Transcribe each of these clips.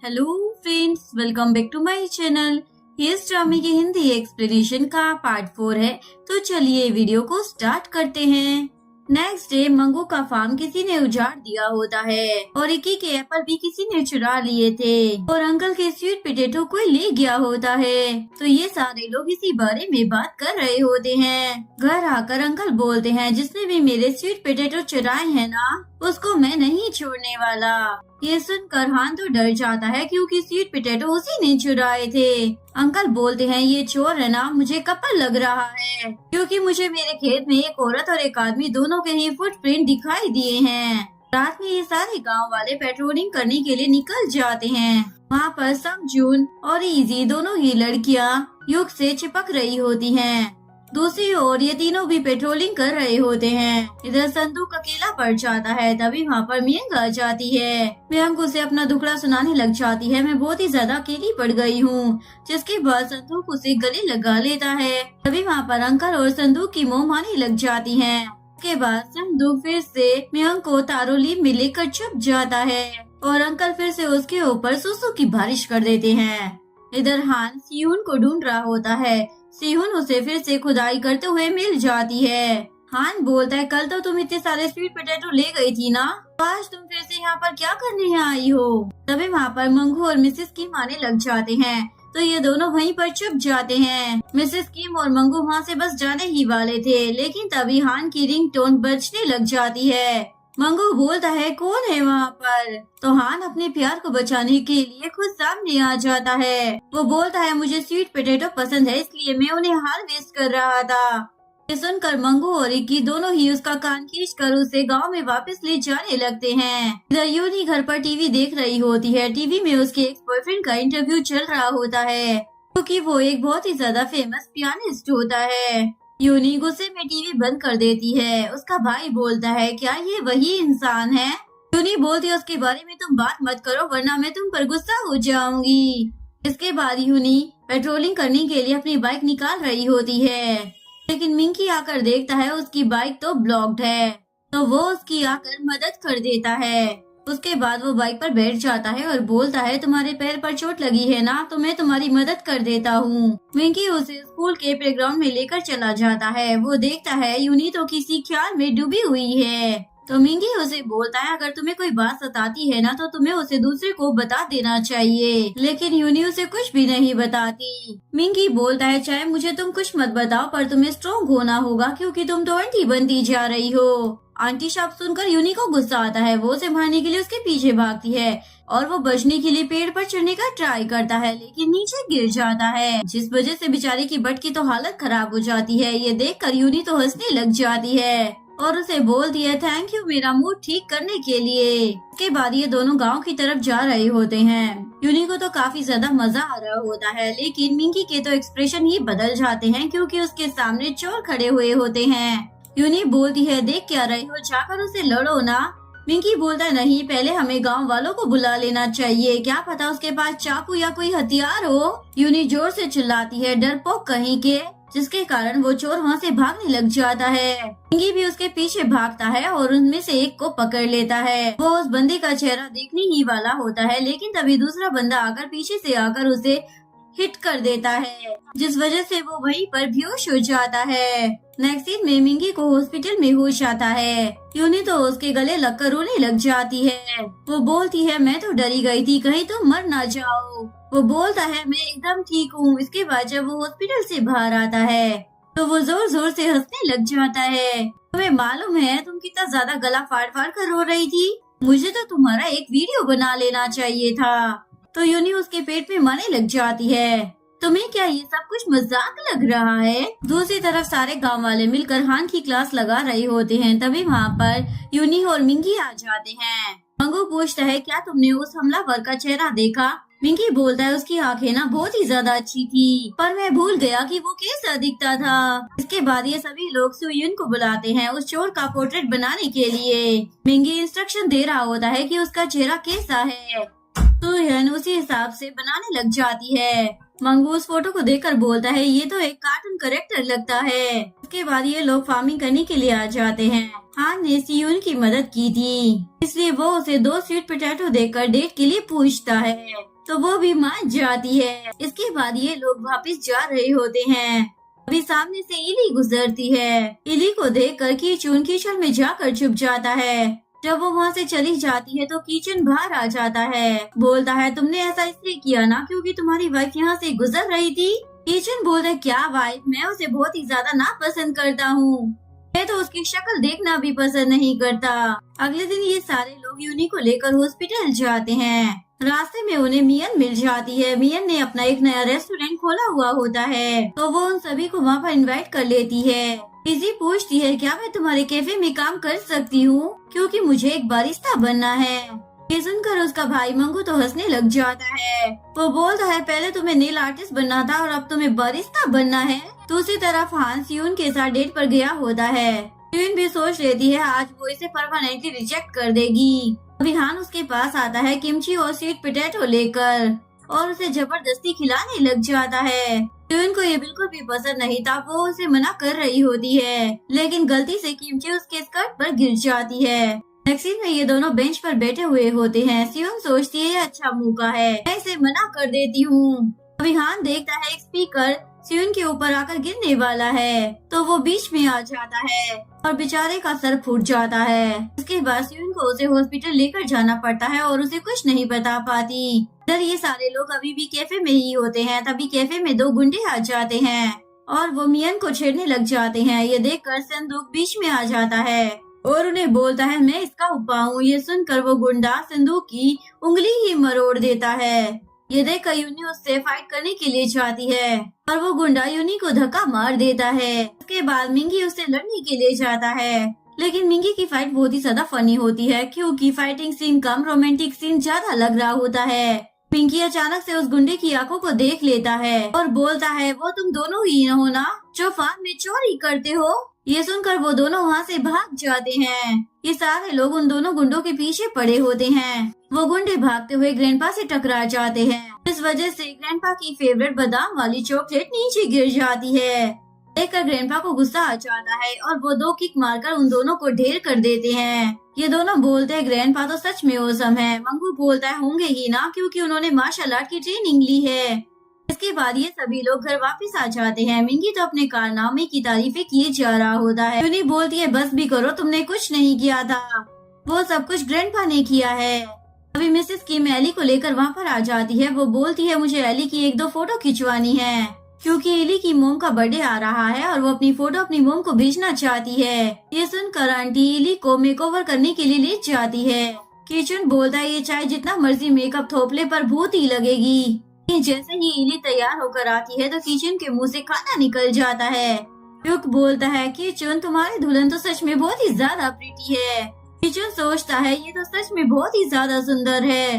Hello friends, welcome back to my channel. इस ड्रामे की हिंदी एक्सप्लेनेशन का पार्ट 4 है। तो चलिए वीडियो को स्टार्ट करते हैं। नेक्स्ट डे मंगू का फार्म किसी ने उजाड़ दिया होता है और इक्की के एप्पल भी किसी ने चुरा लिए थे और अंकल के स्वीट पोटैटो कोई ले गया होता है। तो ये सारे लोग इसी बारे में बात कर रहे होते हैं। घर आकर अंकल बोलते हैं, जिसने भी मेरे स्वीट पोटैटो चुराए हैं ना, उसको मैं नहीं छोड़ने वाला। ये सुनकर हान तो डर जाता है क्योंकि स्वीट पोटैटो उसी ने चुराए थे। अंकल बोलते हैं, ये चोर है ना, मुझे कपल लग रहा है क्योंकि मुझे मेरे खेत में एक औरत और एक आदमी दोनों के ही फुटप्रिंट दिखाई दिए हैं। रात में ये सारे गांव वाले पेट्रोलिंग करने के लिए निकल जाते हैं। वहाँ पर समजून और इजी दोनों ही लड़कियाँ युग से चिपक रही होती हैं। दूसरी ओर ये तीनों भी पेट्रोलिंग कर रहे होते हैं। इधर संदूक अकेला पड़ जाता है। तभी वहाँ पर मियंक आ जाती है। मियंक उसे अपना दुखड़ा सुनाने लग जाती है, मैं बहुत ही ज्यादा अकेली पड़ गई हूँ। जिसके बाद संदूक उसे गले लगा लेता है। तभी वहाँ पर अंकल और संदूक की मोह मानी लग जाती है। उसके बाद संदूक फिर से मियंक को तारोली में लेकर छुप जाता है और अंकल फिर से उसके ऊपर सुसु की बारिश कर देते हैं। इधर हान सियून को ढूंढ रहा होता है। सियून उसे फिर से खुदाई करते हुए मिल जाती है। हान बोलता है, कल तो तुम इतने सारे स्वीट पोटैटो ले गई थी ना, आज तुम फिर से यहाँ पर क्या करने आई हो। तभी वहाँ पर मंगू और मिसेस किम आने लग जाते हैं। तो ये दोनों वहीं पर छुप जाते हैं। मिसेस किम और मंगू वहाँ से बस जाने ही वाले थे, लेकिन तभी हान की रिंगटोन बजने लग जाती है। मंगू बोलता है, कौन है वहाँ पर। तो हान अपने प्यार को बचाने के लिए खुद सामने आ जाता है। वो बोलता है, मुझे स्वीट पोटैटो पसंद है, इसलिए मैं उन्हें हार्वेस्ट कर रहा था। ये सुनकर मंगू और इक्की दोनों ही उसका कान खींचकर उसे गांव में वापस ले जाने लगते हैं। इधर यूनी घर पर टीवी देख रही होती है। टीवी में उसके एक्स बॉयफ्रेंड का इंटरव्यू चल रहा होता है क्योंकि वो एक बहुत ही ज्यादा फेमस पियानिस्ट होता है। यूनी गुस्से में टीवी बंद कर देती है। उसका भाई बोलता है, क्या ये वही इंसान है। यूनी बोलती है, उसके बारे में तुम बात मत करो वरना मैं तुम पर गुस्सा हो जाऊंगी। इसके बाद यूनी पेट्रोलिंग करने के लिए अपनी बाइक निकाल रही होती है, लेकिन मिंकी आकर देखता है उसकी बाइक तो ब्लॉक्ड है। तो वो उसकी आकर मदद कर देता है। उसके बाद वो बाइक पर बैठ जाता है और बोलता है, तुम्हारे पैर पर चोट लगी है ना, तो मैं तुम्हारी मदद कर देता हूँ। मिंकी उसे स्कूल के प्लेग्राउंड में लेकर चला जाता है। वो देखता है यूनी तो किसी ख्याल में डूबी हुई है। तो मिंकी उसे बोलता है, अगर तुम्हें कोई बात सताती है ना, तो तुम्हें उसे दूसरे को बता देना चाहिए। लेकिन यूनी उसे कुछ भी नहीं बताती। मिंकी बोलता है, चाहे मुझे तुम कुछ मत बताओ, पर तुम्हें स्ट्रॉन्ग होना होगा क्योंकि तुम तो आंटी बनती जा रही हो। आंटी शब्द सुनकर यूनी को गुस्सा आता है। वो उसे मारने के लिए उसके पीछे भागती है और वो बचने के लिए पेड़ पर चढ़ने का ट्राई करता है, लेकिन नीचे गिर जाता है, जिस वजह से बेचारे की बट की तो हालत खराब हो जाती है। ये देखकर यूनी तो हंसने लग जाती है और उसे बोलती है, थैंक यू मेरा मूड ठीक करने के लिए। उसके बाद ये दोनों गांव की तरफ जा रहे होते हैं। यूनी को तो काफी ज्यादा मजा आ रहा होता है, लेकिन मिंकी के तो एक्सप्रेशन ही बदल जाते हैं क्योंकि उसके सामने चोर खड़े हुए होते हैं। यूनी बोलती है, देख क्या रही हो, जाकर उसे लड़ो ना। मिंकी बोलता है, नहीं, पहले हमें गांव वालों को बुला लेना चाहिए, क्या पता उसके पास चाकू या कोई हथियार हो। यूनी जोर से चिल्लाती है, डरपोक कहीं के, जिसके कारण वो चोर वहाँ से भागने लग जाता है। मिंकी भी उसके पीछे भागता है और उनमें से एक को पकड़ लेता है। वो उस बंदे का चेहरा देखने ही वाला होता है, लेकिन तभी दूसरा बंदा आकर पीछे से आकर उसे हिट कर देता है, जिस वजह से वो वहीं पर बेहोश हो जाता है। नेक्स्ट सीन में मिंकी को हॉस्पिटल में होश आता है। यूनी तो उसके गले लगकर रोने लग जाती है। वो बोलती है, मैं तो डरी गई थी, कहीं तुम मर ना जाओ। वो बोलता है, मैं एकदम ठीक हूँ। इसके बाद जब वो हॉस्पिटल से बाहर आता है तो वो जोर जोर से हंसने लग जाता है। तुम्हें मालूम है तुम कितना ज्यादा गला फाड़ फाड़ कर रो रही थी, मुझे तो तुम्हारा एक वीडियो बना लेना चाहिए था। तो यूनी उसके पेट में मरने लग जाती है। तुम्हें क्या ये सब कुछ मजाक लग रहा है। दूसरी तरफ सारे गांव वाले मिलकर हान की क्लास लगा रहे होते हैं। तभी वहाँ पर यूनी और मिंकी आ जाते हैं। मंगू पूछता है, क्या तुमने उस हमलावर का चेहरा देखा। मिंकी बोलता है, उसकी आंखें ना बहुत ही ज्यादा अच्छी थी, पर मैं भूल गया कि वो कैसा दिखता था। इसके बाद ये सभी लोग सुयुन को बुलाते हैं उस चोर का पोर्ट्रेट बनाने के लिए। मिंकी इंस्ट्रक्शन दे रहा होता है कि उसका चेहरा कैसा है। तो यह उसी हिसाब से बनाने लग जाती है। मंगू उस फोटो को देखकर बोलता है ये तो एक कार्टून करेक्टर लगता है। उसके बाद ये लोग फार्मिंग करने के लिए आ जाते हैं। हान ने सियोन की मदद की थी, इसलिए वो उसे 2 स्वीट पोटैटो देकर डेट के लिए पूछता है, तो वो भी मान जाती है। इसके बाद ये लोग वापस जा रहे होते हैं। अभी सामने से इली गुजरती है। इली को देखकर कीचुन कीचड़ में जाकर छुप जाता है। जब वो वहाँ से चली जाती है तो किचन बाहर आ जाता है। बोलता है तुमने ऐसा इसलिए किया ना क्योंकि तुम्हारी वाइफ यहाँ से गुजर रही थी। किचन बोलता है क्या वाइफ, मैं उसे बहुत ही ज्यादा नापसंद करता हूँ। मैं तो उसकी शक्ल देखना भी पसंद नहीं करता। अगले दिन ये सारे लोग यूनी को लेकर हॉस्पिटल जाते हैं। रास्ते में उन्हें मियन मिल जाती है। मियन ने अपना एक नया रेस्टोरेंट खोला हुआ होता है, तो वो उन सभी को वहाँ पर इनवाइट कर लेती है। इजी पूछती है क्या मैं तुम्हारे कैफे में काम कर सकती हूँ, क्योंकि मुझे एक बारिस्ता बनना है। ये सुनकर उसका भाई मंगू तो हंसने लग जाता है। वो बोलता है पहले तुम्हें नेल आर्टिस्ट बनना था और अब तुम्हें बारिस्ता बनना है। दूसरी तरफ हान सियोन के साथ डेट पर गया होता है। सियोन भी सोच लेती है आज वो इसे परमानेंटली रिजेक्ट कर देगी। अभी हान उसके पास आता है किमची और स्वीट पोटैटो लेकर और उसे जबरदस्ती खिलाने लग जाता है। सियोन को ये बिल्कुल भी पसंद नहीं था। वो उसे मना कर रही होती है, लेकिन गलती से किमची उसके स्कर्ट पर गिर जाती है। नेक्स्ट सीन में ये दोनों बेंच पर बैठे हुए होते हैं। सियोन सोचती है ये अच्छा मौका है, मैं इसे मना कर देती हूँ। अभी हान देखता है एक स्पीकर सियोन के ऊपर आकर गिरने वाला है, तो वो बीच में आ जाता है और बेचारे का सर फूट जाता है। इसके बाद सियोन को उसे हॉस्पिटल लेकर जाना पड़ता है और उसे कुछ नहीं बता पाती। इधर ये सारे लोग अभी भी कैफे में ही होते हैं। तभी कैफे में 2 गुंडे आ जाते हैं और वो मियन को छेड़ने लग जाते हैं। ये देखकर संदूक बीच में आ जाता है और उन्हें बोलता है मैं इसका उपा हूँ। ये सुनकर वो गुंडा संदूक की उंगली ही मरोड़ देता है। ये देखकर यूनी उससे फाइट करने के लिए जाती है और वो गुंडा यूनी को धक्का मार देता है। उसके बाद मिंगी उससे लड़ने के लिए जाता है, लेकिन मिंगी की फाइट बहुत ही ज्यादा फनी होती है क्योंकि फाइटिंग सीन कम रोमांटिक सीन ज्यादा लग रहा होता है। मिंगी अचानक से उस गुंडे की आंखों को देख लेता है और बोलता है वो तुम दोनों ही हो ना जो फार्म में चोरी करते हो। ये सुनकर वो दोनों वहाँ से भाग जाते हैं। ये सारे लोग उन दोनों गुंडों के पीछे पड़े होते हैं। वो गुंडे भागते हुए ग्रैंडपा से टकरा जाते हैं। इस वजह से ग्रैंडपा की फेवरेट बादाम वाली चॉकलेट नीचे गिर जाती है। देखकर ग्रैंडपा को गुस्सा आ जाता है और वो 2 किक मारकर उन दोनों को ढेर कर देते हैं। ये दोनों बोलते हैं ग्रैंडपा तो सच में औसम है। मंगू बोलता है होंगे ही ना क्योंकि उन्होंने मार्शल आर्ट की ट्रेनिंग ली है। इसके बाद ये सभी लोग घर वापस आ जाते हैं। मिंगी तो अपने कारनामे की तारीफें किए जा रहा होता है। यूनी बोलती है बस भी करो, तुमने कुछ नहीं किया था, वो सब कुछ ग्रैंडपा ने किया है। अभी मिसेस किम एली को लेकर वहाँ पर आ जाती है। वो बोलती है मुझे एली की 1-2 फोटो खिंचवानी है क्योंकि एली की मोम का बर्थडे आ रहा है और वो अपनी फोटो अपनी मोम को भेजना चाहती है। ये सुनकर आंटी एली को मेकओवर करने के लिए ले जाती है। किचन बोलता है ये चाहे जितना मर्जी मेकअप थोपले पर भूत ही लगेगी। जैसे ही एली तैयार होकर आती है तो किचन के मुंह से खाना निकल जाता है। युक बोलता है किचन तुम्हारी दुल्हन तो सच में बहुत ही ज्यादा प्रीटी है। किचन सोचता है ये तो सच में बहुत ही ज्यादा सुंदर है।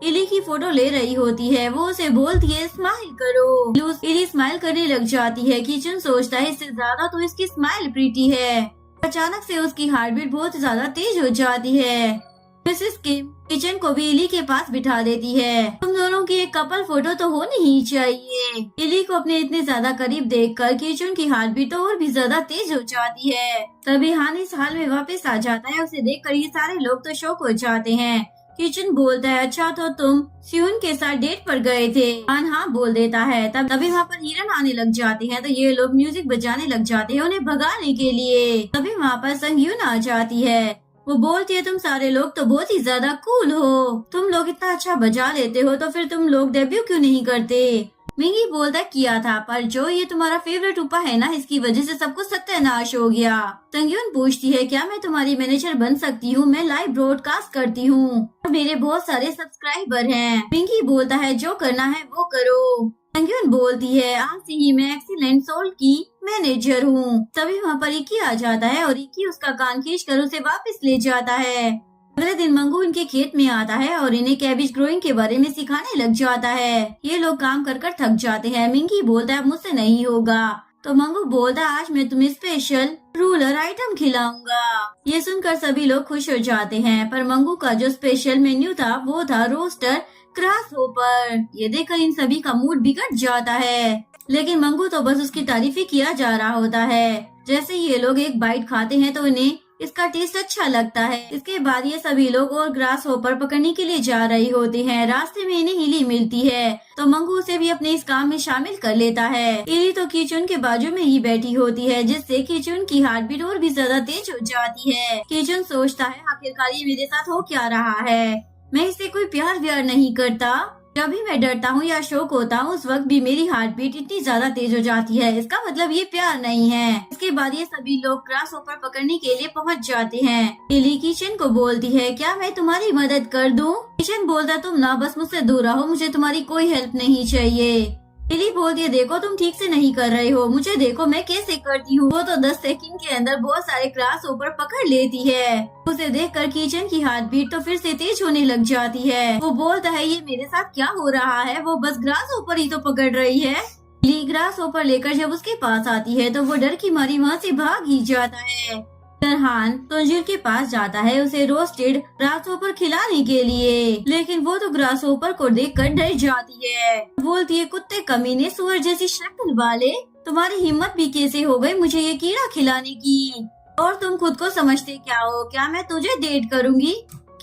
एली की फोटो ले रही होती है। वो उसे बोलती है स्माइल करो। एली स्माइल करने लग जाती है। किचन सोचता है इससे ज्यादा तो इसकी स्माइल प्रीटी है। अचानक से उसकी हार्ट बीट बहुत ज्यादा तेज हो जाती है। मिसेस किम किचन को भी एली के पास बिठा देती है। तुम दोनों की एक कपल फोटो तो होनी ही चाहिए। एली को अपने इतने ज्यादा करीब देखकर किचन की हार्ट बीट तो और भी ज्यादा तेज हो जाती है। तभी हान इस हाल में वापस आ जाता है। उसे देखकर ये सारे लोग तो शॉक हो जाते हैं। किचन बोलता है अच्छा तो तुम सियोन के साथ डेट पर गए थे। हान हाँ बोल देता है। तभी वहाँ पर हिरन आने लग जाती हैं, तो ये लोग म्यूजिक बजाने लग जाते हैं उन्हें भगाने के लिए। तभी वहाँ पर संगयून आ जाती है। वो बोलती है तुम सारे लोग तो बहुत ही ज्यादा कूल हो, तुम लोग इतना अच्छा बजा लेते हो, तो फिर तुम लोग डेब्यू क्यों नहीं करते। मिंगी बोलता किया था, पर जो ये तुम्हारा फेवरेट उपा है ना, इसकी वजह से सब कुछ सत्यानाश हो गया। संगयून पूछती है क्या मैं तुम्हारी मैनेजर बन सकती हूँ, मैं लाइव ब्रॉडकास्ट करती हूँ और मेरे बहुत सारे सब्सक्राइबर हैं। मिंगी बोलता है जो करना है वो करो। संगयून बोलती है आज से ही मैं एक्सीलेंट सोल की मैनेजर हूँ। तभी वहाँ पर इकी आ जाता है और इकी उसका कान खींच कर उसे वापस ले जाता है। अगले दिन मंगू इनके खेत में आता है और इन्हें कैबिज ग्रोइंग के बारे में सिखाने लग जाता है। ये लोग काम कर कर थक जाते हैं। मिंगी बोलता है मुझसे नहीं होगा, तो मंगू बोलता आज मैं तुम्हें स्पेशल रूलर आइटम खिलाऊंगा। ये सुनकर सभी लोग खुश हो जाते हैं, पर मंगू का जो स्पेशल मेन्यू था वो था रोस्टर ग्रास होपर। ये देखकर इन सभी का मूड बिगड़ जाता है, लेकिन मंगू तो बस उसकी तारीफ ही किया जा रहा होता है। जैसे ये लोग एक बाइट खाते हैं तो इन्हें इसका टेस्ट अच्छा लगता है। इसके बाद ये सभी लोग और ग्रास होपर पकड़ने के लिए जा रहे होते हैं। रास्ते में इन्हें इली मिलती है तो मंगू उसे भी अपने इस काम में शामिल कर लेता है। इली तो कीचुन के बाजू में ही बैठी होती है, जिससे कीचुन की हार्ट बीट और भी ज्यादा तेज हो जाती है। कीचुन सोचता है आखिरकार ये मेरे साथ हो क्या रहा है, मैं इससे कोई प्यार व्यार नहीं करता। जब भी मैं डरता हूँ या शौक होता हूँ उस वक्त भी मेरी हार्ट बीट इतनी ज्यादा तेज हो जाती है, इसका मतलब ये प्यार नहीं है। इसके बाद ये सभी लोग ग्रास होपर पकड़ने के लिए पहुँच जाते हैं। इली किचन को बोलती है क्या मैं तुम्हारी मदद कर दूँ? किचन बोलता तुम ना बस मुझसे दूर रहो, मुझे तुम्हारी कोई हेल्प नहीं चाहिए। इली बोलती है देखो तुम ठीक से नहीं कर रहे हो, मुझे देखो मैं कैसे करती हूँ। वो तो 10 सेकंड के अंदर बहुत सारे ग्रास होपर पकड़ लेती है। उसे देखकर किचन की हार्ट बीट तो फिर से तेज होने लग जाती है। वो बोलता है ये मेरे साथ क्या हो रहा है, वो बस ग्रास होपर ही तो पकड़ रही है। इली ग्रास होपर लेकर जब उसके पास आती है तो वो डर की मारी वहाँ से भाग ही जाता है। फरहान तंजीर के पास जाता है उसे रोस्टेड ग्रास होपर खिलाने के लिए, लेकिन वो तो ग्रास होपर को देखकर डर जाती है। बोलती है कुत्ते कमीने सुअर जैसी शक्ल वाले, तुम्हारी हिम्मत भी कैसे हो गई मुझे ये कीड़ा खिलाने की, और तुम खुद को समझते क्या हो, क्या मैं तुझे डेट करूँगी?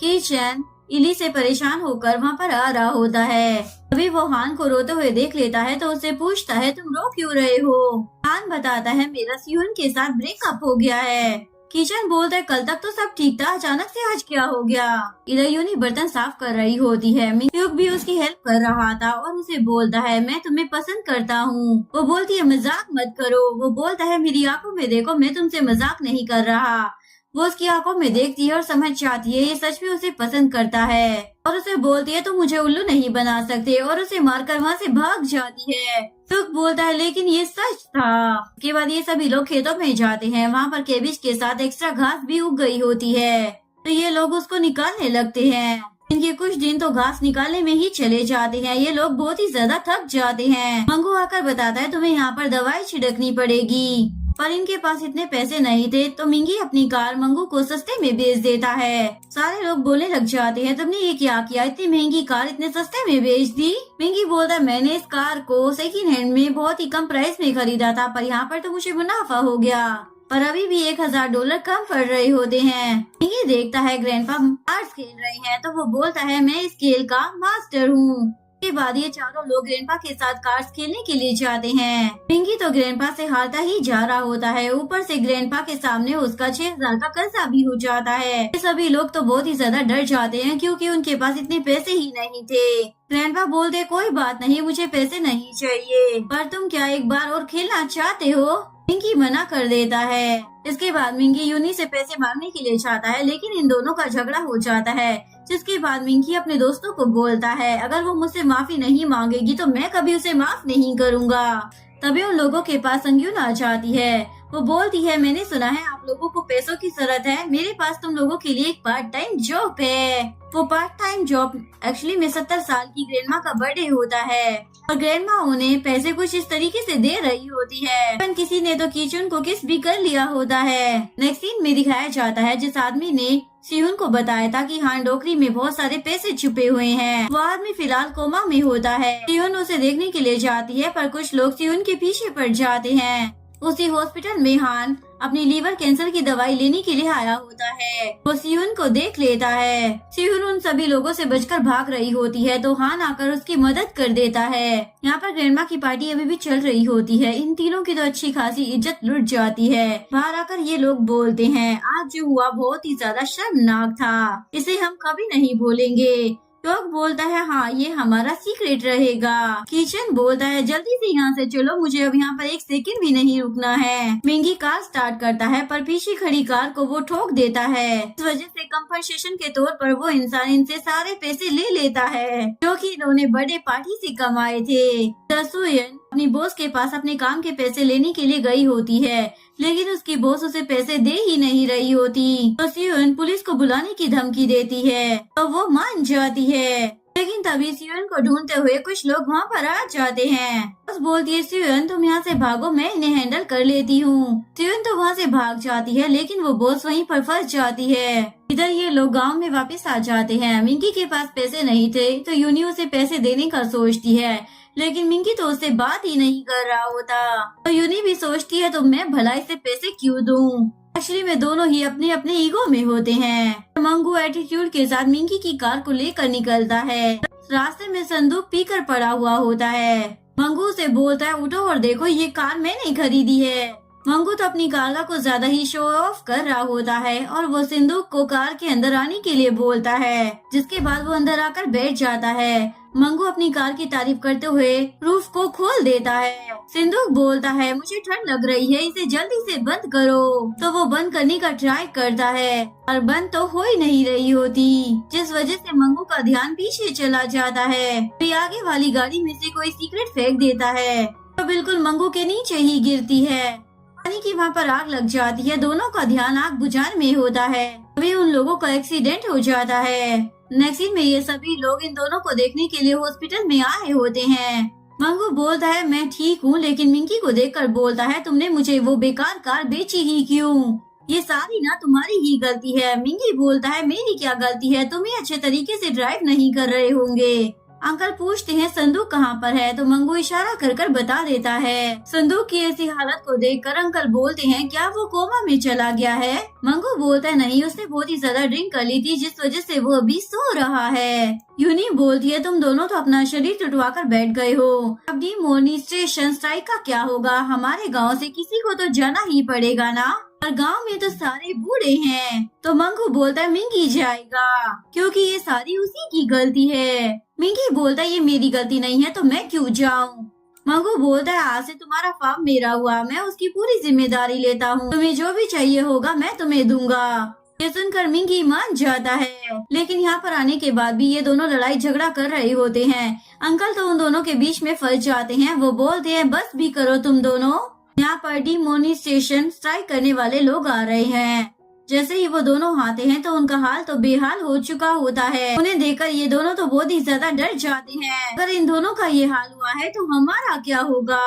किचन इली से परेशान होकर वहाँ पर आ रहा होता है। अभी वो हान को रोते हुए देख लेता है तो उससे पूछता है तुम रो क्यों रहे हो? हान बताता है मेरा सियोन के साथ ब्रेकअप हो गया है। किचन बोलता है कल तक तो सब ठीक था, अचानक से आज क्या हो गया? इधर यूनी बर्तन साफ कर रही होती है। मिंग भी उसकी हेल्प कर रहा था और उसे बोलता है मैं तुम्हें पसंद करता हूँ। वो बोलती है मजाक मत करो। वो बोलता है मेरी आंखों में देखो, मैं तुमसे मजाक नहीं कर रहा। वो उसकी आंखों में देखती है और समझ जाती है ये सच में उसे पसंद करता है, और उसे बोलती है तुम मुझे उल्लू नहीं बना सकते, और उसे मारकर वहाँ से भाग जाती है। सुख बोलता है लेकिन ये सच था। उसके बाद ये सभी लोग खेतों में जाते हैं। वहाँ पर केबिज के साथ एक्स्ट्रा घास भी उग गई होती है तो ये लोग उसको निकालने लगते हैं। इनके कुछ दिन तो घास निकालने में ही चले जाते हैं। ये लोग बहुत ही ज्यादा थक जाते हैं। मंगू आकर बताता है तुम्हें यहाँ पर दवाई छिड़कनी पड़ेगी, पर इनके पास इतने पैसे नहीं थे तो मिंगी अपनी कार मंगू को सस्ते में बेच देता है। सारे लोग बोलने लग जाते हैं तुमने ये क्या किया, इतनी महंगी कार इतने सस्ते में बेच दी? मिंगी बोलता है मैंने इस कार को सेकंड हैंड में बहुत ही कम प्राइस में खरीदा था, पर यहाँ पर तो मुझे मुनाफा हो गया, पर अभी भी $1000 कम पड़ रहे होते हैं। मिंगी देखता है ग्रैंडपा कार्ड्स खेल रहे हैं तो वो बोलता है मैं इस खेल का मास्टर हूँ। के बाद ये चारों लोग ग्रैंडपा के साथ कार्ड्स खेलने के लिए जाते हैं। पिंकी तो ग्रैंडपा से हारता ही जा रहा होता है। ऊपर से ग्रैंडपा के सामने उसका 6000 का कर्जा भी हो जाता है। ये सभी लोग तो बहुत ही ज्यादा डर जाते हैं क्योंकि उनके पास इतने पैसे ही नहीं थे। ग्रैंडपा बोलते कोई बात नहीं, मुझे पैसे नहीं चाहिए, पर तुम क्या एक बार और खेलना चाहते हो? मिंगी मना कर देता है। इसके बाद मिंगी यूनी से पैसे मांगने के लिए चाहता है, लेकिन इन दोनों का झगड़ा हो जाता है। जिसके बाद मिंगी अपने दोस्तों को बोलता है अगर वो मुझसे माफी नहीं मांगेगी तो मैं कभी उसे माफ नहीं करूँगा। तभी उन लोगों के पास संगीन आ जाती है। वो बोलती है मैंने सुना है आप लोगों को पैसों की जरूरत है, मेरे पास तुम लोगों के लिए एक पार्ट टाइम जॉब है। वो पार्ट टाइम जॉब एक्चुअली में 70 साल की ग्रैंडमा का बर्थडे होता है और ग्रैंडमा उन्हें पैसे कुछ इस तरीके से दे रही होती है। पर किसी ने तो किचन को किस भी कर लिया होता है। नेक्स्ट सीन में दिखाया जाता है जिस आदमी ने सियुन को बताया था कि हाँ डोकरी में बहुत सारे पैसे छुपे हुए हैं, वो आदमी फिलहाल कोमा में होता है। सियुन उसे देखने के लिए जाती है पर कुछ लोग सियुन के पीछे पड़ जाते हैं। उसी हॉस्पिटल में हान अपनी लीवर कैंसर की दवाई लेने के लिए आया होता है। वो सियुन को देख लेता है। सियुन उन सभी लोगों से बचकर भाग रही होती है तो हान आकर उसकी मदद कर देता है। यहाँ पर ग्रैंडमा की पार्टी अभी भी चल रही होती है। इन तीनों की तो अच्छी खासी इज्जत लुट जाती है। बाहर आकर ये लोग बोलते हैं आज जो हुआ बहुत ही ज्यादा शर्मनाक था, इसे हम कभी नहीं भूलेंगे। टॉक बोलता है हाँ ये हमारा सीक्रेट रहेगा। किचन बोलता है जल्दी से यहाँ से चलो, मुझे अब यहाँ पर एक सेकंड भी नहीं रुकना है। मिंगी कार स्टार्ट करता है पर पीछे खड़ी कार को वो ठोक देता है। इस वजह से कंपनसेशन के तौर पर वो इंसान इनसे सारे पैसे ले लेता है जो कि इन्होंने बर्थडे पार्टी से कमाए थे। सुयन अपनी बॉस के पास अपने काम के पैसे लेने के लिए गई होती है, लेकिन उसकी बॉस उसे पैसे दे ही नहीं रही होती तो सियुन पुलिस को बुलाने की धमकी देती है तो वो मान जाती है। लेकिन तभी सियोन को ढूंढते हुए कुछ लोग वहाँ पर आ जाते हैं। बॉस बोलती है सियोन तुम यहाँ से भागो, मैं इन्हें हैंडल कर लेती हूँ। सियोन तो वहाँ से भाग जाती है लेकिन वो बॉस वहीं पर फंस जाती है। इधर ये लोग गांव में वापस आ जाते हैं। मिंकी के पास पैसे नहीं थे तो यूनी उसे पैसे देने का सोचती है, लेकिन मिंकी तो उससे बात ही नहीं कर रहा होता। तो यूनी भी सोचती है तो मैं भला इसे पैसे क्यों दूं। एक्चुअली में दोनों ही अपने अपने ईगो में होते हैं। मंगू एटीट्यूड के साथ मिंकी की कार को लेकर निकलता है। रास्ते में संदूक पीकर पड़ा हुआ होता है। मंगू से बोलता है उठो और देखो ये कार मैंने खरीदी है। मंगू तो अपनी कार का कुछ ज्यादा ही शो ऑफ कर रहा होता है और वो सिंदूक को कार के अंदर आने के लिए बोलता है, जिसके बाद वो अंदर आकर बैठ जाता है। मंगू अपनी कार की तारीफ करते हुए रूफ को खोल देता है। सिंदूक बोलता है मुझे ठंड लग रही है, इसे जल्दी से बंद करो। तो वो बंद करने का ट्राई करता है और बंद तो हो ही नहीं रही होती, जिस वजह से मंगू का ध्यान पीछे चला जाता है। फिर आगे वाली गाड़ी में से कोई सीक्रेट फेंक देता है तो बिल्कुल मंगू के नीचे ही गिरती है। पानी की वहाँ पर आग लग जाती है। दोनों का ध्यान आग बुझाने में होता है। अभी उन लोगों का एक्सीडेंट हो जाता है। नेक्स्ट सीन में ये सभी लोग इन दोनों को देखने के लिए हॉस्पिटल में आए होते हैं। मंगू बोलता है मैं ठीक हूँ, लेकिन मिंकी को देखकर बोलता है तुमने मुझे वो बेकार कार बेची ही क्यों? ये सारी ना तुम्हारी ही गलती है। मिंकी बोलता है मेरी क्या गलती है, तुम ही अच्छे तरीके से ड्राइव नहीं कर रहे होंगे। अंकल पूछते हैं संदूक कहाँ पर है, तो मंगू इशारा कर कर बता देता है। संदूक की ऐसी हालत को देखकर अंकल बोलते हैं क्या वो कोमा में चला गया है? मंगू बोलता है नहीं, उसने बहुत ही ज्यादा ड्रिंक कर ली थी जिस वजह से वो अभी सो रहा है। यूनी बोलती है तुम दोनों तो अपना शरीर टुटवा कर बैठ गए हो। अब डिमोनिस्ट्रेशन स्ट्राइक का क्या होगा? हमारे गाँव से किसी को तो जाना ही पड़ेगा ना, और गांव में तो सारे बूढ़े हैं। तो मंगू बोलता है मिंकी जाएगा क्योंकि ये सारी उसी की गलती है। मिंकी बोलता है ये मेरी गलती नहीं है तो मैं क्यों जाऊं? मंगू बोलता है आज से तुम्हारा फार्म मेरा हुआ, मैं उसकी पूरी जिम्मेदारी लेता हूँ। तुम्हें जो भी चाहिए होगा मैं तुम्हें दूंगा। ये सुनकर मिंकी मान जाता है, लेकिन यहाँ पर आने के बाद भी ये दोनों लड़ाई झगड़ा कर रहे होते हैं। अंकल तो उन दोनों के बीच में फंस जाते हैं। वो बोलते हैं बस भी करो तुम दोनों। यहाँ पर डिमोनिस्ट्रेशन स्ट्राइक करने वाले लोग आ रहे हैं। जैसे ही वो दोनों आते हैं तो उनका हाल तो बेहाल हो चुका होता है। उन्हें देखकर ये दोनों तो बहुत ही ज्यादा डर जाते हैं। अगर इन दोनों का ये हाल हुआ है तो हमारा क्या होगा?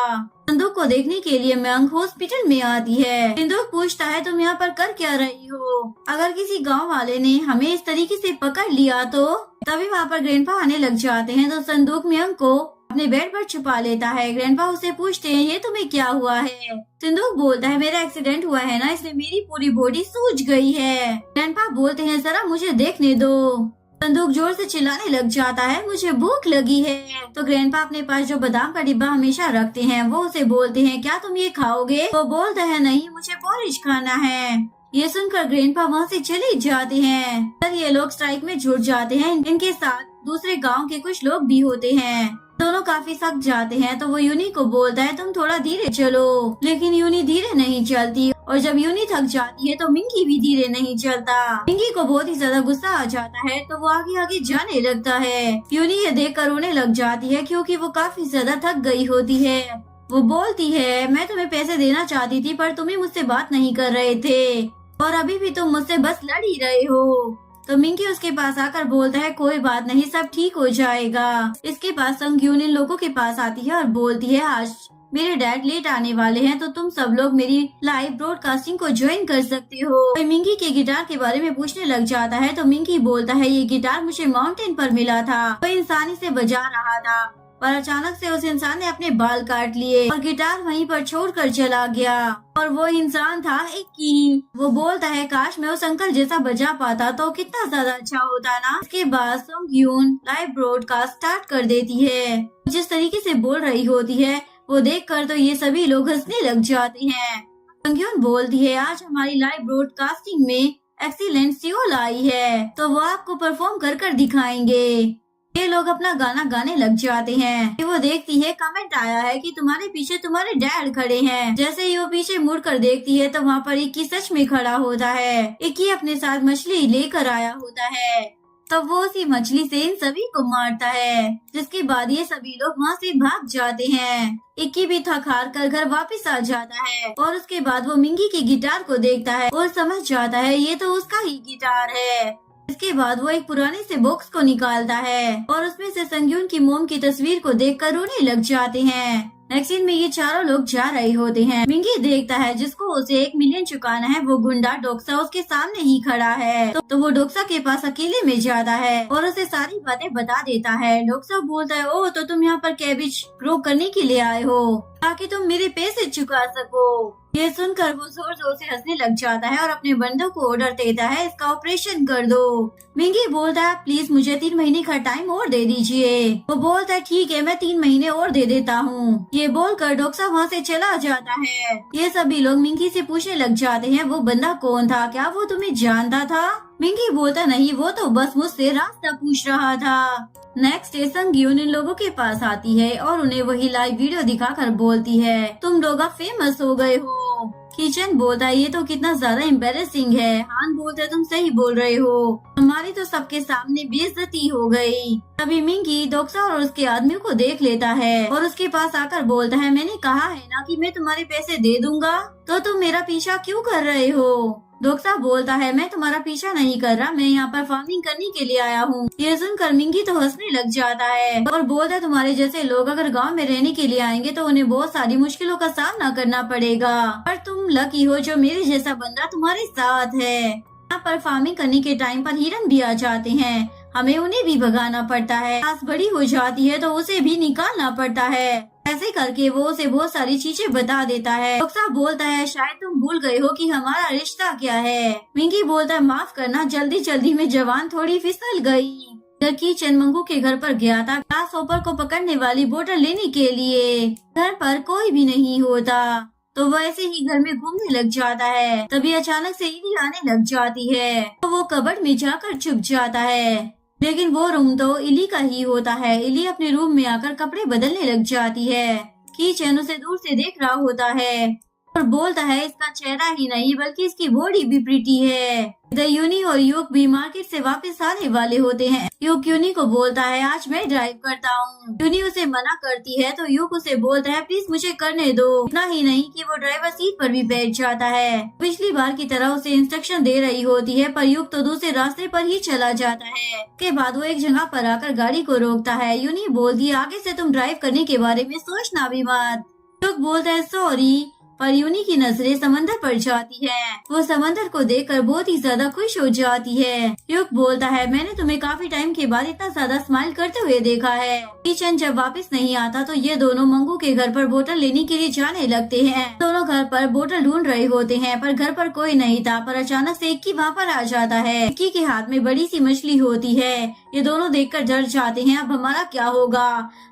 संदूक को देखने के लिए मैंग हॉस्पिटल में आती है। संदूक पूछता है तुम यहाँ पर कर क्या रही हो? अगर किसी गाँव वाले ने हमें इस तरीके से पकड़ लिया तो? तभी वहाँ पर ग्रैंडपा आने लग जाते हैं तो संदूक मैंग को अपने बेड पर छुपा लेता है। ग्रैंडपा उसे पूछते हैं ये तुम्हें क्या हुआ है? सिंदूक बोलता है मेरा एक्सीडेंट हुआ है ना, इसलिए मेरी पूरी बॉडी सूज गई है। ग्रैंडपा बोलते हैं जरा मुझे देखने दो। संदूक जोर से चिल्लाने लग जाता है मुझे भूख लगी है। तो ग्रैंडपा अपने पास जो बादाम का डिब्बा हमेशा रखते हैं वो उसे बोलते हैं क्या तुम ये खाओगे? वो बोलता है नहीं मुझे पॉरिज खाना है। ये सुनकर ग्रैंडपा वहाँ से चले जाते हैं। पर ये लोग स्ट्राइक में जुट जाते हैं। इनके साथ दूसरे गांव के कुछ लोग भी होते हैं। दोनों काफी थक जाते हैं तो वो यूनी को बोलता है तुम थोड़ा धीरे चलो, लेकिन यूनी धीरे नहीं चलती और जब यूनी थक जाती है तो मिंकी भी धीरे नहीं चलता। मिंकी को बहुत ही ज्यादा गुस्सा आ जाता है तो वो आगे आगे जाने लगता है। यूनी ये देखकर रोने लग जाती है क्योंकि वो काफी ज्यादा थक गई होती है। वो बोलती है मैं तुम्हें पैसे देना चाहती थी पर तुम ही मुझसे बात नहीं कर रहे थे और अभी भी तुम मुझसे बस लड़ ही रहे हो। तो मिंकी उसके पास आकर बोलता है कोई बात नहीं सब ठीक हो जाएगा। इसके बाद संग्यून इन लोगों के पास आती है और बोलती है आज मेरे डैड लेट आने वाले हैं तो तुम सब लोग मेरी लाइव ब्रॉडकास्टिंग को ज्वाइन कर सकते हो। तो मिंकी के गिटार के बारे में पूछने लग जाता है तो मिंकी बोलता है ये गिटार मुझे माउंटेन पर मिला था, वो इंसान इसे बजा रहा था पर अचानक से उस इंसान ने अपने बाल काट लिए और गिटार वहीं पर छोड़कर चला गया और वो इंसान था इक्की। वो बोलता है काश मैं उस अंकल जैसा बजा पाता तो कितना ज्यादा अच्छा होता ना। इसके बाद संग्यून लाइव ब्रॉडकास्ट स्टार्ट कर देती है। जिस तरीके से बोल रही होती है वो देखकर तो ये सभी लोग हंसने लग जाते हैं। संग्यून बोलती है आज हमारी लाइव ब्रॉडकास्टिंग में एक्सीलेंट सियोल आई है तो वो आपको परफॉर्म कर कर दिखाएंगे। ये लोग अपना गाना गाने लग जाते हैं। वो देखती है कमेंट आया है कि तुम्हारे पीछे तुम्हारे डैड खड़े हैं। जैसे ही वो पीछे मुड़कर देखती है तो वहाँ पर इक्की सच में खड़ा होता है। इक्की अपने साथ मछली लेकर आया होता है तब वो उसी मछली से इन सभी को मारता है, जिसके बाद ये सभी लोग वहाँ से भाग जाते हैं। इक्की भी थक हार कर घर वापस आ जाता है और उसके बाद वो मिंकी के गिटार को देखता है और समझ जाता है ये तो उसका ही गिटार है। इसके बाद वो एक पुराने से बॉक्स को निकालता है और उसमें से संग्यून की मोम की तस्वीर को देखकर रोने लग जाते हैं। नेक्स्ट सीन में ये चारों लोग जा रहे होते हैं। मिंगी देखता है जिसको उसे 1 मिलियन चुकाना है, वो गुंडा डोक्सा उसके सामने ही खड़ा है। तो वो डोक्सा के पास अकेले में जाता है और उसे सारी बातें बता देता है। डोक्सा बोलता है, ओह तो तुम यहाँ पर कैबिज ग्रो करने के लिए आए हो ताकि तुम मेरे पैसे चुका सको। ये सुनकर वो जोर जोर से हंसने लग जाता है और अपने बंदों को ऑर्डर देता है, इसका ऑपरेशन कर दो। मिंगी बोलता है, प्लीज मुझे 3 महीने का टाइम और दे दीजिए। वो बोलता है, ठीक है मैं 3 महीने और दे देता हूँ। ये बोलकर डोक्सा वहाँ से चला जाता है। ये सभी लोग मिंगी से पूछने लग जाते हैं, वो बंदा कौन था, क्या वो तुम्हें जानता था? मिंगी बोलता, नहीं वो तो बस मुझसे रास्ता पूछ रहा था। नेक्स्ट डे संग्यून इन लोगों के पास आती है और उन्हें वही लाइव वीडियो दिखाकर बोलती है, तुम लोग अब फेमस हो गए हो। किचन बोलता है, ये तो कितना ज्यादा एम्बेरसिंग है। हान बोलता है, तुम सही बोल रहे हो, हमारी तो सबके सामने बेइज्जती हो गई। तभी मिंगी डोक्सा और उसके आदमी को देख लेता है और उसके पास आकर बोलता है, मैंने कहा है ना कि मैं तुम्हारे पैसे दे दूंगा, तो तुम मेरा पीछा क्यों कर रहे हो? डोक्सा बोलता है, मैं तुम्हारा पीछा नहीं कर रहा, मैं यहाँ पर फार्मिंग करने के लिए आया हूँ। ये सुनकर मिंगी तो हंसने लग जाता है और बोलता है, तुम्हारे जैसे लोग अगर गांव में रहने के लिए आएंगे तो उन्हें बहुत सारी मुश्किलों का सामना करना पड़ेगा, पर तुम लकी हो जो मेरे जैसा बंदा तुम्हारे साथ है। यहाँ पर फार्मिंग करने के टाइम पर हिरन भी आ जाते हैं, हमें उन्हें भी भगाना पड़ता है। घास बड़ी हो जाती है तो उसे भी निकालना पड़ता है। ऐसे करके वो उसे बहुत सारी चीजें बता देता है। डोक्सा बोलता है, शायद तुम भूल गए हो कि हमारा रिश्ता क्या है। मिंगी बोलता है, माफ करना, जल्दी जल्दी में जवान थोड़ी फिसल गई। किचन मंगू के घर पर गया था ग्लास हॉपर को पकड़ने वाली बोतल लेने के लिए। घर पर कोई भी नहीं होता तो वो ऐसे ही घर में घूमने लग जाता है। तभी अचानक से इली आने लग जाती है तो वो कबर्ड में जाकर छुप जाता है, लेकिन वो रूम तो इली का ही होता है। इली अपने रूम में आकर कपड़े बदलने लग जाती है। किचन उसे दूर से देख रहा होता है और बोलता है, इसका चेहरा ही नहीं बल्कि इसकी बॉडी भी प्रीटी है। इधर यूनी और युक भी मार्केट से वापस आने वाले होते हैं। युक यूनी को बोलता है, आज मैं ड्राइव करता हूँ। यूनी उसे मना करती है तो युक उसे बोलता है, प्लीज मुझे करने दो। इतना ही नहीं कि वो ड्राइवर सीट पर भी बैठ जाता है। पिछली बार की तरह उसे इंस्ट्रक्शन दे रही होती है, पर युक तो दूसरे रास्ते पर ही चला जाता है। के बाद वो एक जगह पर आकर गाड़ी को रोकता है। यूनी बोलती है, आगे से तुम ड्राइव करने के बारे में सोचना भी मत। युक बोलता है, सॉरी। पर यूनी की नजरें समंदर पर जाती है। वो समंदर को देखकर बहुत ही ज्यादा खुश हो जाती है। युक बोलता है, मैंने तुम्हें काफी टाइम के बाद इतना ज्यादा स्माइल करते हुए देखा है। किचन जब वापस नहीं आता तो ये दोनों मंगू के घर पर बोतल लेने के लिए जाने लगते हैं। दोनों घर पर बोतल ढूंढ रहे होते हैं पर घर पर कोई नहीं था। पर अचानक से इक्की वहाँ पर आ जाता है। इक्की के हाथ में बड़ी सी मछली होती है। ये दोनों देखकर डर जाते हैं, अब हमारा क्या होगा?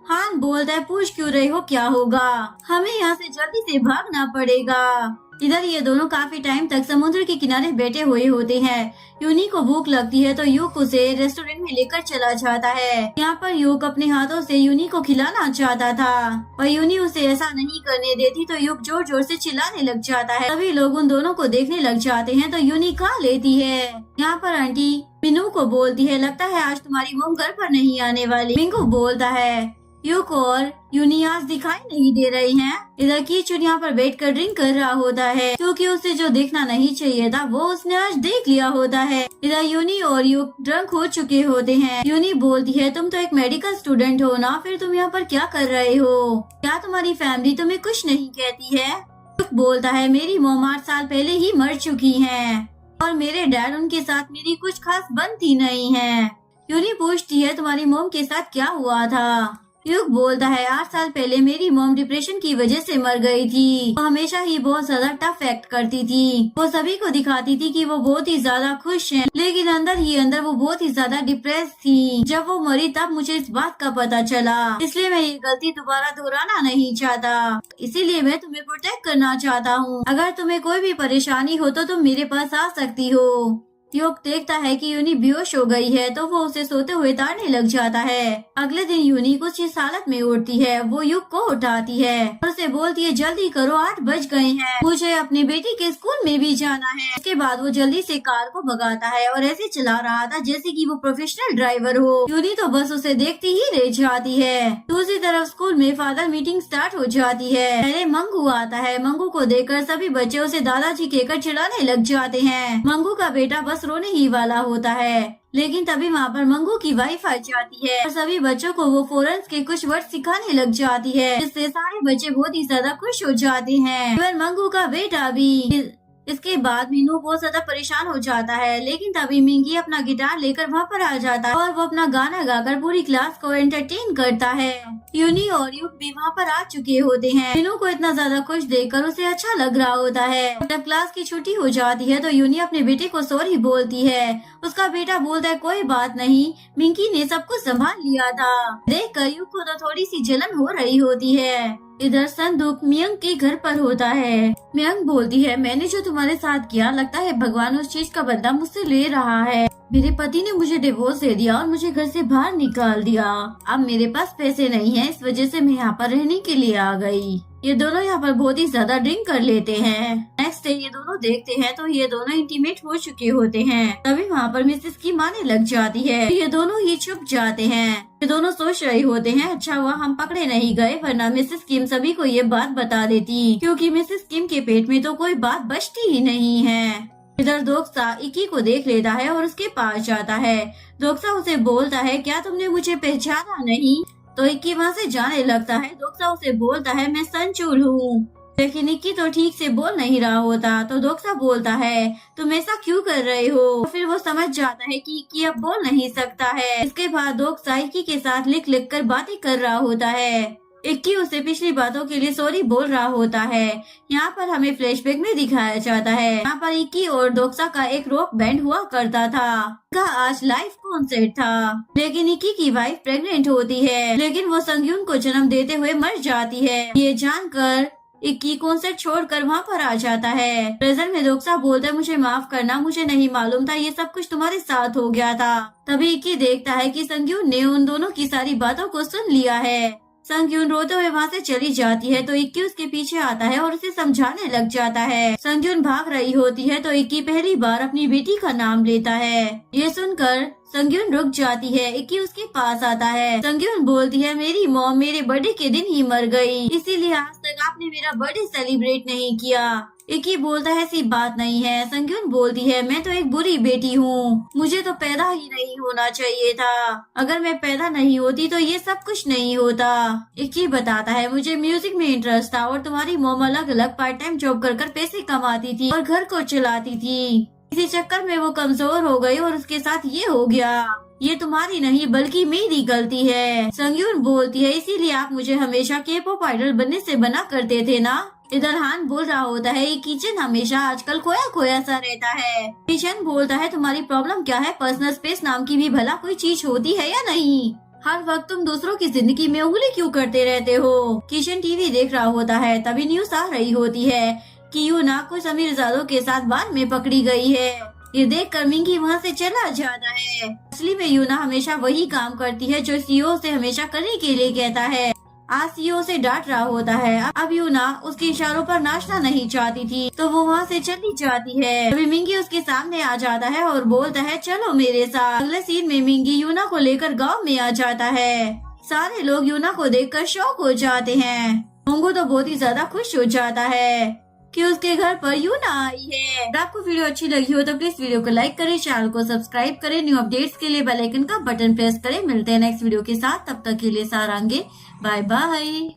हान बोलता है, पूछ क्यों रहे हो, क्या होगा? हमें यहाँ से जल्दी से भागना पड़ेगा। इधर ये दोनों काफी टाइम तक समुद्र के किनारे बैठे हुए होते हैं। यूनी को भूख लगती है तो युक उसे रेस्टोरेंट में लेकर चला जाता है। यहाँ पर युक अपने हाथों से यूनी को खिलाना चाहता था पर यूनी उसे ऐसा नहीं करने देती तो युक जोर जोर से चिल्लाने लग जाता है। सभी लोग उन दोनों को देखने लग जाते हैं तो यूनी खा लेती है। यहाँ पर आंटी मिनू को बोलती है, लगता है आज तुम्हारी मोम घर पर नहीं आने वाली। मिंगू बोलता है, युक और यूनी आज दिखाई नहीं दे रही हैं। इधर कीचुन यहाँ पर बैठकर ड्रिंक कर रहा होता है क्योंकि उसे जो देखना नहीं चाहिए था वो उसने आज देख लिया होता है। इधर यूनी और युक ड्रंक हो चुके होते हैं। यूनी बोलती है, तुम तो एक मेडिकल स्टूडेंट हो ना, फिर तुम यहाँ पर क्या कर रहे हो? क्या तुम्हारी फैमिली तुम्हें कुछ नहीं कहती है? युक बोलता है, मेरी मोम 8 साल पहले ही मर चुकी है और मेरे डैड उनके साथ मेरी कुछ खास बनती नहीं है। यूनी पूछती है, तुम्हारी मोम के साथ क्या हुआ था? युक बोलता है, 8 साल पहले मेरी मॉम डिप्रेशन की वजह से मर गई थी। वो हमेशा ही बहुत ज्यादा टफ एक्ट करती थी। वो सभी को दिखाती थी कि वो बहुत ही ज्यादा खुश है, लेकिन अंदर ही अंदर वो बहुत ही ज्यादा डिप्रेस थी। जब वो मरी तब मुझे इस बात का पता चला, इसलिए मैं ये गलती दोबारा दोहराना नहीं चाहता। इसीलिए मैं तुम्हें प्रोटेक्ट करना चाहता हूँ। अगर तुम्हें कोई भी परेशानी हो तो तुम मेरे पास आ सकती हो। युक देखता है कि यूनी बेहोश हो गई है तो वो उसे सोते हुए ताड़ने लग जाता है। अगले दिन यूनी कुछ इस हालत में उठती है। वो युक को उठाती है और उसे बोलती है, जल्दी करो, 8 बज गए हैं, मुझे अपनी बेटी के स्कूल में भी जाना है। उसके बाद वो जल्दी से कार को भगाता है और ऐसे चला रहा था जैसे कि वो प्रोफेशनल ड्राइवर हो। यूनी तो बस उसे देखती ही रह जाती है। दूसरी तरफ स्कूल में फादर मीटिंग स्टार्ट हो जाती है। पहले मंगू आता है। मंगू को देखकर सभी बच्चे उसे दादाजी कहकर चिढ़ाने लग जाते हैं। मंगू का बेटा बस रोने ही वाला होता है। लेकिन तभी वहाँ पर मंगू की वाइफ आ जाती है और सभी बच्चों को वो फॉरेंस के कुछ वर्ड सिखाने लग जाती है, जिससे सारे बच्चे बहुत ही ज्यादा खुश हो जाते हैं। इवन मंगू का बेटा भी। इसके बाद मीनू बहुत ज्यादा परेशान हो जाता है, लेकिन तभी मिंगी अपना गिटार लेकर वहाँ पर आ जाता है और वो अपना गाना गाकर पूरी क्लास को एंटरटेन करता है। यूनी और युग भी वहाँ पर आ चुके होते हैं। मीनू को इतना ज्यादा खुश देखकर उसे अच्छा लग रहा होता है। जब क्लास की छुट्टी हो जाती है तो यूनी अपने बेटे को सॉरी बोलती है। उसका बेटा बोलता है कोई बात नहीं, मिंकी ने सब कुछ संभाल लिया था। देखकर युग को तो थोड़ी सी जलन हो रही होती है। इधर संदूक मियंग के घर पर होता है। मियंग बोलती है मैंने जो तुम्हारे साथ किया, लगता है भगवान उस चीज का बदला मुझसे ले रहा है। मेरे पति ने मुझे डिवोर्स दे दिया और मुझे घर से बाहर निकाल दिया। अब मेरे पास पैसे नहीं है, इस वजह से मैं यहाँ पर रहने के लिए आ गई। ये दोनों यहाँ पर बहुत ही ज्यादा ड्रिंक कर लेते हैं। नेक्स्ट डे ये दोनों देखते हैं तो ये दोनों इंटीमेट हो चुके होते हैं। तभी वहाँ पर मिसेस की माने लग जाती है। ये दोनों ही छुप जाते हैं। ये दोनों सोच रहे होते हैं अच्छा हुआ हम पकड़े नहीं गए, वरना मिसेस किम सभी को ये बात बता देती, क्योंकि मिसेस किम के पेट में तो कोई बात बचती ही नहीं है। इधर दोक्सा इक्की को देख लेता है और उसके पास जाता है। दोक्सा उसे बोलता है क्या तुमने मुझे पहचाना नहीं? तो इक्की वहाँ से जाने लगता है। दोक्सा उसे बोलता है मैं संचूल हूँ, लेकिन इक्की तो ठीक से बोल नहीं रहा होता। तो दोक्सा बोलता है तुम ऐसा क्यों कर रहे हो? फिर वो समझ जाता है कि इक्की अब बोल नहीं सकता है। इसके बाद दोक्सा इक्की के साथ लिख लिख कर बातें कर रहा होता है। इक्की उसे पिछली बातों के लिए सॉरी बोल रहा होता है। यहाँ पर हमें फ्लैशबैक में दिखाया जाता है। यहाँ पर इक्की और दोक्सा का एक रॉक बैंड हुआ करता था। का आज लाइव कॉन्सर्ट था, लेकिन इक्की की वाइफ प्रेग्नेंट होती है, लेकिन वो संगयून को जन्म देते हुए मर जाती है। ये जानकर इक्की कॉन्सर्ट छोड़कर वहाँ पर आ जाता है। प्रेजेंट में दोक्सा बोलता है मुझे माफ करना, मुझे नहीं मालूम था ये सब कुछ तुम्हारे साथ हो गया था। तभी इक्की देखता है कि संगयून ने उन दोनों की सारी बातों को सुन लिया है। संगयून रोते हुए वहाँ से चली जाती है तो इक्की उसके पीछे आता है और उसे समझाने लग जाता है। संगयून भाग रही होती है तो इक्की पहली बार अपनी बेटी का नाम लेता है। ये सुनकर संगयून रुक जाती है। इक्की उसके पास आता है। संगयून बोलती है मेरी मॉम मेरे बर्थडे के दिन ही मर गई, इसीलिए आज तक आपने मेरा बर्थडे सेलिब्रेट नहीं किया। इक्की बोलता है ऐसी बात नहीं है। संगयून बोलती है मैं तो एक बुरी बेटी हूँ, मुझे तो पैदा ही नहीं होना चाहिए था। अगर मैं पैदा नहीं होती तो ये सब कुछ नहीं होता। इक्की बताता है मुझे म्यूजिक में इंटरेस्ट था और तुम्हारी मॉम अलग अलग पार्ट टाइम जॉब कर पैसे कमाती थी और घर को चलाती थी। इसी चक्कर में वो कमजोर हो गई और उसके साथ ये हो गया। ये तुम्हारी नहीं बल्कि मेरी गलती है। संगयून बोलती है इसीलिए आप मुझे हमेशा के-पॉप आइडल बनने से मना करते थे ना। इधर हान बोल रहा होता है किचन हमेशा आजकल खोया खोया सा रहता है। किचन बोलता है तुम्हारी प्रॉब्लम क्या है? पर्सनल स्पेस नाम की भी भला कोई चीज होती है या नहीं? हर वक्त तुम दूसरों की जिंदगी में उंगली क्यों करते रहते हो? किचन टीवी देख रहा होता है। तभी न्यूज आ रही होती है कि यूना कुछ अमीरजादों के साथ बांध में पकड़ी गई है। ये देखकर मिंगी वहाँ से चला जाता है। असली में यूना हमेशा वही काम करती है जो सीईओ से हमेशा करने के लिए कहता है। आज सीईओ से डांट रहा होता है। अब यूना उसके इशारों पर नाचना नहीं चाहती थी तो वो वहाँ से चली जाती है। तभी मिंगी उसके सामने आ जाता है और बोलता है चलो मेरे साथ। अगले सीन में मिंगी यूना को लेकर गांव में आ जाता है। सारे लोग यूना को देखकर शॉक हो जाते हैं। मंगू तो बहुत ही ज्यादा खुश हो जाता है कि उसके घर पर यूना आई है। अगर आपको वीडियो अच्छी लगी हो तो प्लीज वीडियो को लाइक करें, चैनल को सब्सक्राइब करें, न्यू अपडेट्स के लिए बेल आइकन का बटन प्रेस करें। मिलते हैं नेक्स्ट वीडियो के साथ, तब तक के लिए सारांगे बाय बाय।